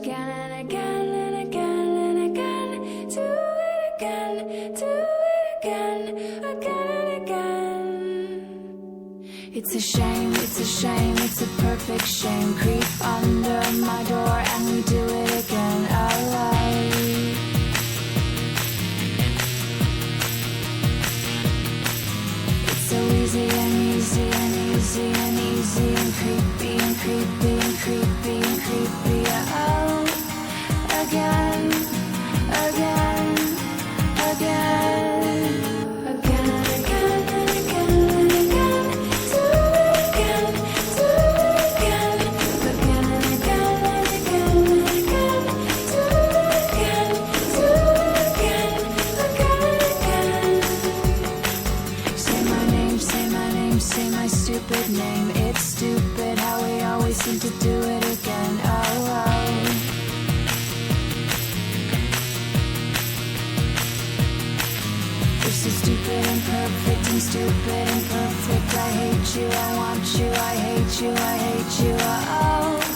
again and again and again and again. Do it again, do it again, again and again. It's a shame, it's a shame, it's a perfect shame. Creep under my door and we do it again. Alright. It's so easy and easy and easy and easy and creepy and creepy and creepy and creepy. Oh, again, again, again, again and again and again and again. Do it again, do it again, again and again and again and again. Do it again, do it again, again and again. Say my name, say my name, say my stupid name. It's stupid how we always seem to do it again. Oh, oh. You're so stupid and perfect and stupid and perfect. I hate you, I want you, I hate you, I hate you. Oh, oh.